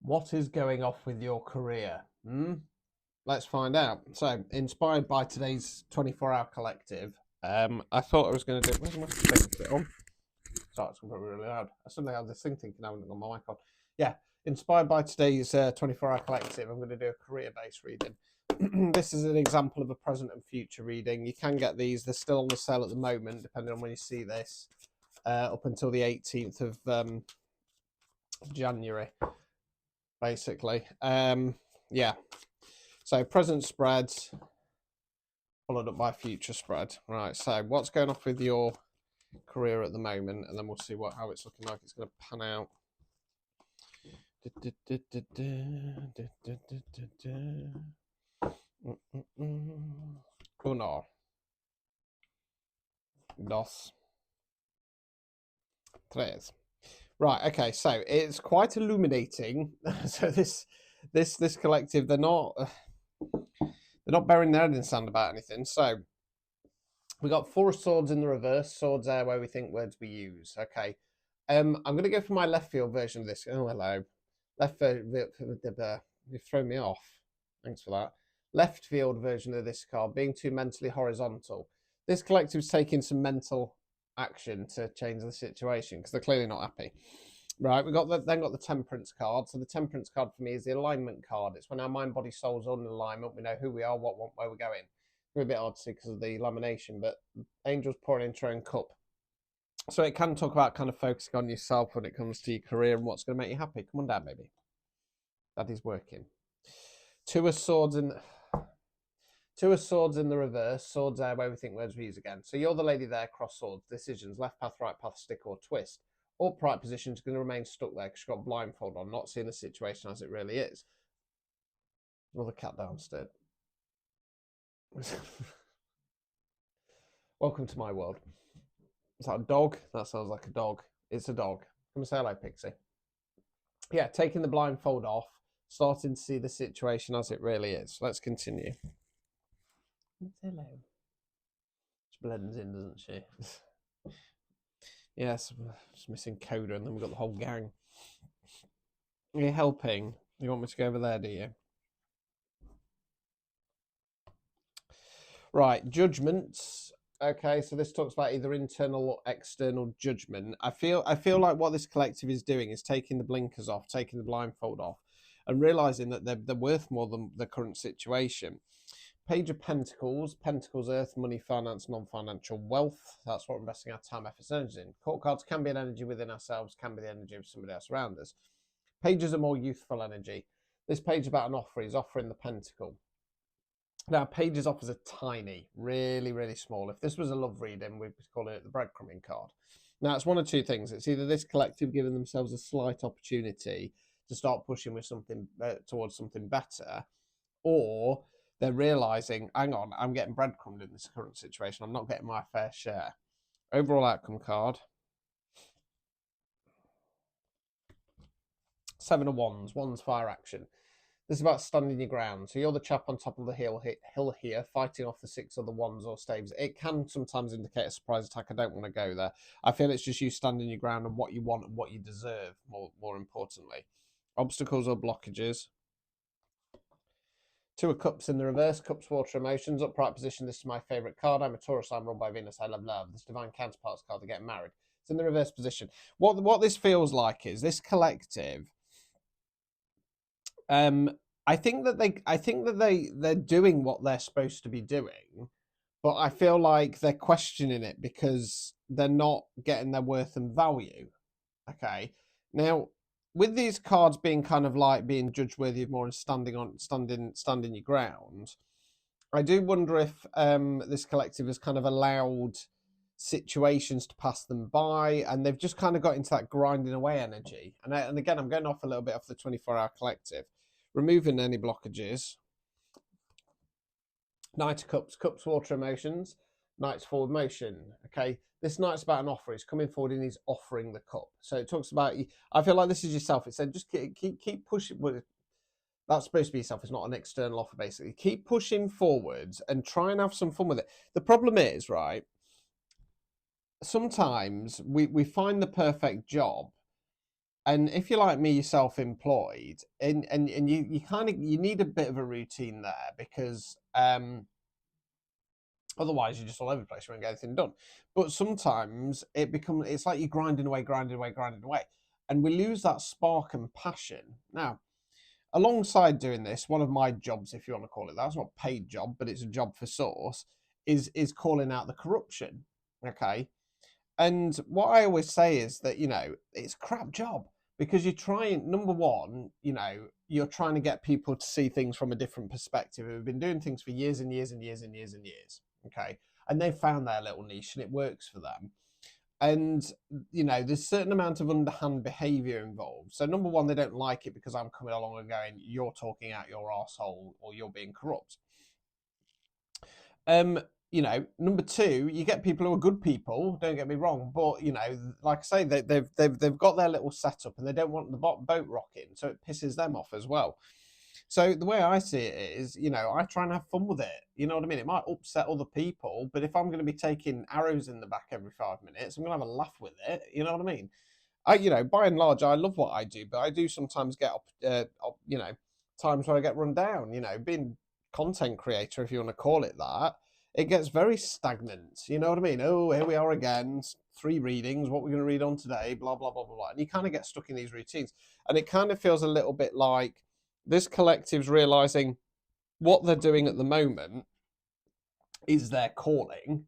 What is going off with your career? Let's find out. So, inspired by today's 24-hour collective, I thought I was going to do. Where's my thing on? Sorry, it's going to be really loud. I suddenly had this thing thinking I haven't got my mic on. Yeah, inspired by today's 24-hour collective, I'm going to do a career-based reading. This is an example of a present and future reading. You can get these; they're still on the sale at the moment, depending on when you see this, up until the 18th of January, basically. Yeah. So present spreads followed up by future spread. Right. So what's going off with your career at the moment, and then we'll see how it's looking like. It's going to pan out. Uno, dos, tres. Right. Okay. So it's quite illuminating. So this collective, they're not burying their head in sand about anything. So we got four swords in the reverse. Swords there where we think words we use. Okay. I'm going to go for my left field version of this. Oh, hello. You've thrown me off. Thanks for that. Left field version of this card, being too mentally horizontal. This collective's taking some mental action to change the situation because they're clearly not happy. Right, we got then got the Temperance card. So the Temperance card for me is the alignment card. It's when our mind, body, soul's all in alignment. We know who we are, what, where we're going. We're a bit hard to see because of the lamination, but angels pouring into your own cup. So it can talk about kind of focusing on yourself when it comes to your career and what's going to make you happy. Come on down, baby. Daddy's working. Two of swords in the reverse. Swords there where we think words we use again. So you're the lady there, cross swords, decisions, left path, right path, stick or twist. Upright position is going to remain stuck there because you've got blindfold on, not seeing the situation as it really is. Another cat downstairs. Welcome to my world. Is that a dog? That sounds like a dog. It's a dog. Come and say hello, Pixie. Yeah, taking the blindfold off, starting to see the situation as it really is. Let's continue. Hello. She blends in, doesn't she? Yes, just missing Coda, and then we've got the whole gang. You're helping. You want me to go over there, do you? Right, judgments. Okay, so this talks about either internal or external judgment. I feel like what this collective is doing is taking the blinkers off, taking the blindfold off, and realizing that they're worth more than the current situation. Page of Pentacles, Pentacles, Earth, money, finance, non-financial wealth. That's what we're investing our time, effort, energy in. Court cards can be an energy within ourselves, can be the energy of somebody else around us. Pages are more youthful energy. This page about an offer is offering the pentacle. Now, pages offers are tiny, really, really small. If this was a love reading, we'd call it the breadcrumbing card. Now, it's one of two things. It's either this collective giving themselves a slight opportunity to start pushing with something towards something better, or they're realizing, hang on, I'm getting breadcrumbed in this current situation. I'm not getting my fair share. Overall outcome card. Seven of Wands, Wands fire action. This is about standing your ground. So you're the chap on top of the hill here, fighting off the six other wands or staves. It can sometimes indicate a surprise attack. I don't want to go there. I feel it's just you standing your ground and what you want and what you deserve, more importantly. Obstacles or blockages. Two of Cups in the reverse. Cups, water, emotions. Upright position. This is my favourite card. I'm a Taurus. I'm ruled by Venus. I love love. This divine counterparts card. They get married. It's in the reverse position. What this feels like is this collective. I think that they're doing what they're supposed to be doing, but I feel like they're questioning it because they're not getting their worth and value. Okay, now with these cards being kind of like being judged worthy of more and standing your ground, I do wonder if this collective has kind of allowed situations to pass them by, and they've just kind of got into that grinding away energy. And again, I'm going off a little bit off the 24-hour collective, removing any blockages. Knight of Cups, Cups, water, emotions. Knight's forward motion. Okay, this knight's about an offer. He's coming forward and he's offering the cup. So it talks about. I feel like this is yourself. It said just keep pushing. Well, that's supposed to be yourself. It's not an external offer. Basically, keep pushing forwards and try and have some fun with it. The problem is, right, sometimes we find the perfect job And if you're like me, you're self-employed, and you kind of you need a bit of a routine there, because otherwise you're just all over the place, you won't get anything done. But sometimes it's like you're grinding away, and we lose that spark and passion. Now, alongside doing this, one of my jobs, if you want to call it that, it's not a paid job, but it's a job for Source, is calling out the corruption. Okay. And what I always say is that, it's a crap job, because you're trying, number one, you're trying to get people to see things from a different perspective, who've been doing things for years and years and years and years and years. Okay. And they've found their little niche and it works for them. And, there's a certain amount of underhand behavior involved. So, number one, they don't like it because I'm coming along and going, you're talking out your arsehole, or you're being corrupt. Number two, you get people who are good people, don't get me wrong, but like I say, they've got their little setup and they don't want the boat rocking, so it pisses them off as well. So the way I see it is, I try and have fun with it. You know what I mean? It might upset other people, but if I'm going to be taking arrows in the back every 5 minutes, I'm going to have a laugh with it. You know what I mean? By and large, I love what I do, but I do sometimes get times where I get run down. Being content creator, if you want to call it that, it gets very stagnant. You know what I mean? Oh, here we are again, 3 readings. What we're going to read on today? Blah blah blah blah blah. And you kind of get stuck in these routines, and it kind of feels a little bit like this collective's realizing what they're doing at the moment is their calling,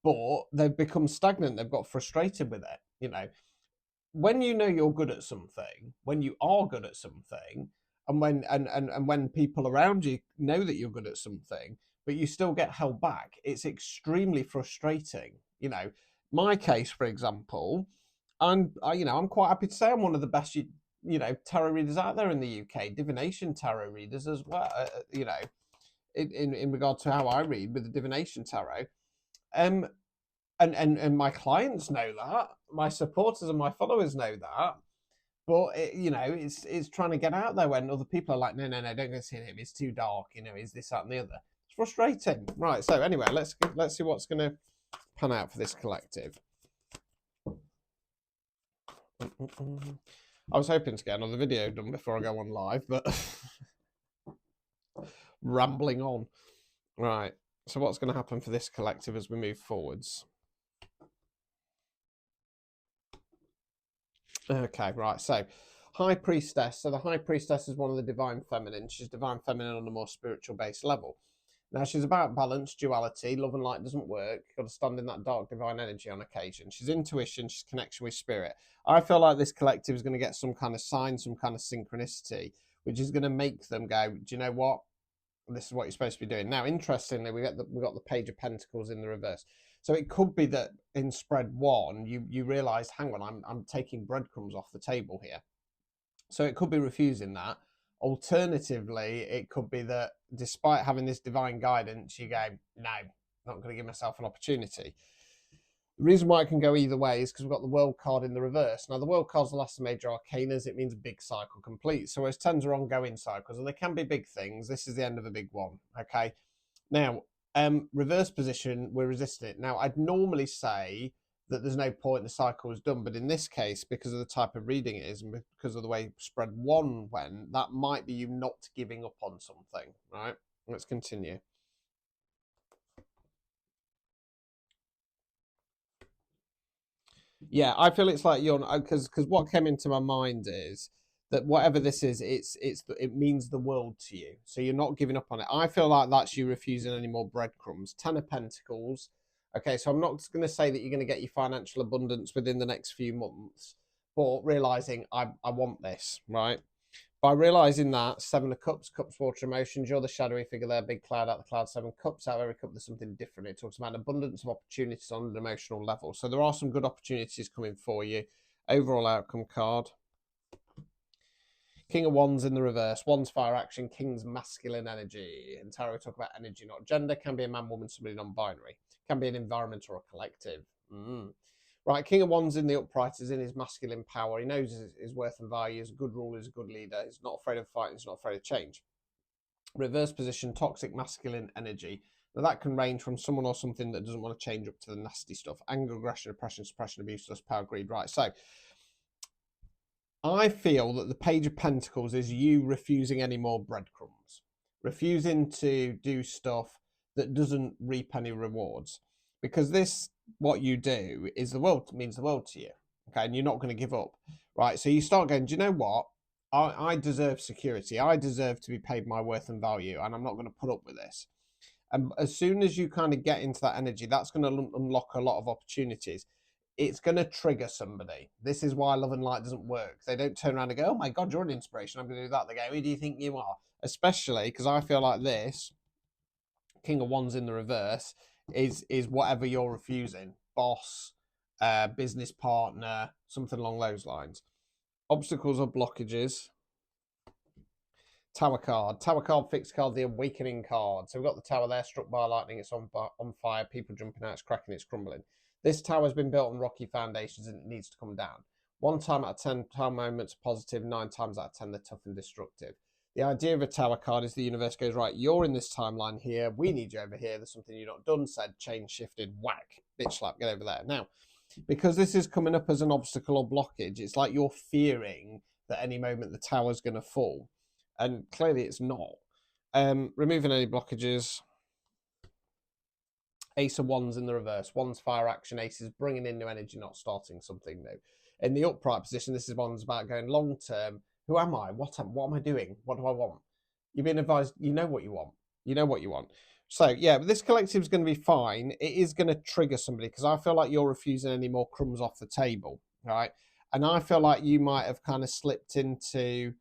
but they've become stagnant. They've got frustrated with it. When you're good at something, when you are good at something, and when people around you know that you're good at something, but you still get held back, it's extremely frustrating. My case, for example, I'm quite happy to say I'm one of the best tarot readers out there in the UK, divination tarot readers as well. In regard to how I read with the divination tarot. And my clients know that, my supporters and my followers know that, but it's trying to get out there when other people are like, no, don't go see him, it's too dark, is this, that and the other. It's frustrating. Right, so anyway, let's see what's going to pan out for this collective. I was hoping to get another video done before I go on live, but rambling on. Right, so what's going to happen for this collective as we move forwards? Okay, right. So, High Priestess. So, the High Priestess is one of the Divine Feminine. She's Divine Feminine on a more spiritual based level. Now, she's about balance, duality. Love and light doesn't work. You've got to stand in that dark divine energy on occasion. She's intuition. She's connection with spirit. I feel like this collective is going to get some kind of sign, some kind of synchronicity, which is going to make them go, do you know what? This is what you're supposed to be doing. Now, interestingly, we got the Page of Pentacles in the reverse. So it could be that in spread 1, you realise, hang on, I'm taking breadcrumbs off the table here. So it could be refusing that. Alternatively, it could be that despite having this divine guidance, you go, no, not going to give myself an opportunity. The reason why it can go either way is because we've got the World card in the reverse. Now, the World card's the last of major arcanas. It means a big cycle complete. So whereas 10s are ongoing cycles, and they can be big things, this is the end of a big one, okay? Now, reverse position, we're resisting it. Now, I'd normally say that there's no point, the cycle is done, but in this case, because of the type of reading it is, and because of the way spread 1 went, that might be you not giving up on something, right? Let's continue. Yeah, I feel it's like you're because what came into my mind is that whatever this is, it means the world to you. So you're not giving up on it. I feel like that's you refusing any more breadcrumbs. 10 of Pentacles. Okay, so I'm not going to say that you're going to get your financial abundance within the next few months, but realizing I want this, right? By realizing that, 7 of Cups, Cups, water, emotions, you're the shadowy figure there, big cloud out the cloud, 7 Cups, out of every cup there's something different. It talks about an abundance of opportunities on an emotional level. So there are some good opportunities coming for you. Overall outcome card. King of Wands in the reverse. Wands fire action, King's masculine energy. In tarot, we talk about energy, not gender. Can be a man, woman, somebody non-binary. Can be an environment or a collective. Right, King of Wands in the upright is in his masculine power. He knows his worth and value. He's a good ruler, he's a good leader. He's not afraid of fighting, he's not afraid of change. Reverse position, toxic masculine energy. Now that can range from someone or something that doesn't want to change up to the nasty stuff. Anger, aggression, oppression, suppression, abuse, lust, power, greed. Right, so I feel that the Page of Pentacles is you refusing any more breadcrumbs, refusing to do stuff that doesn't reap any rewards, because this, what you do, is the world, means the world to you. Okay, and you're not going to give up, right? So you start going, do you know what? I deserve security. I deserve to be paid my worth and value, and I'm not going to put up with this. And as soon as you kind of get into that energy, that's going to unlock a lot of opportunities. It's going to trigger somebody. This is why love and light doesn't work. They don't turn around and go, oh my God, you're an inspiration, I'm going to do that. They go, who do you think you are? Especially because I feel like this King of Wands in the reverse is whatever you're refusing. Boss, business partner, something along those lines. Obstacles or blockages. Tower card. Tower card, fixed card, the awakening card. So we've got the tower there, struck by lightning, it's on fire, people jumping out, it's cracking, it's crumbling. This tower's been built on rocky foundations and it needs to come down. 1 time out of 10 time moments positive, 9 times out of 10 they're tough and destructive. The idea of a tower card is the universe goes, right, you're in this timeline here, we need you over here, there's something you've not done, said, change shifted, whack, bitch slap, get over there. Now, because this is coming up as an obstacle or blockage, it's like you're fearing that any moment the tower's going to fall. And clearly it's not. Removing any blockages. Ace of Wands in the reverse. Wands fire action. Ace is bringing in new energy, not starting something new. In the upright position, this is one's about going long term. Who am I? What am I doing? What do I want? You've been advised. You know what you want. You know what you want. So yeah, but this collective is going to be fine. It is going to trigger somebody because I feel like you're refusing any more crumbs off the table, right? And I feel like you might have kind of slipped into,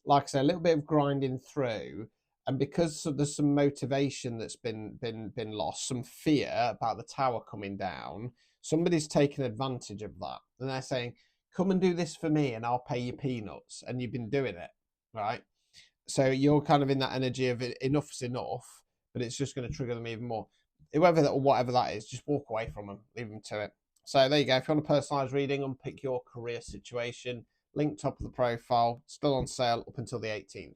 like I say, a little bit of grinding through, and because there's some motivation that's been lost, some fear about the tower coming down, somebody's taken advantage of that, and they're saying, "Come and do this for me, and I'll pay you peanuts," and you've been doing it, right? So you're kind of in that energy of enough's enough, but it's just going to trigger them even more. Whoever that or whatever that is, just walk away from them, leave them to it. So there you go. If you want a personalised reading, unpick your career situation. Link top of the profile, still on sale up until the 18th.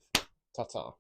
Ta-ta.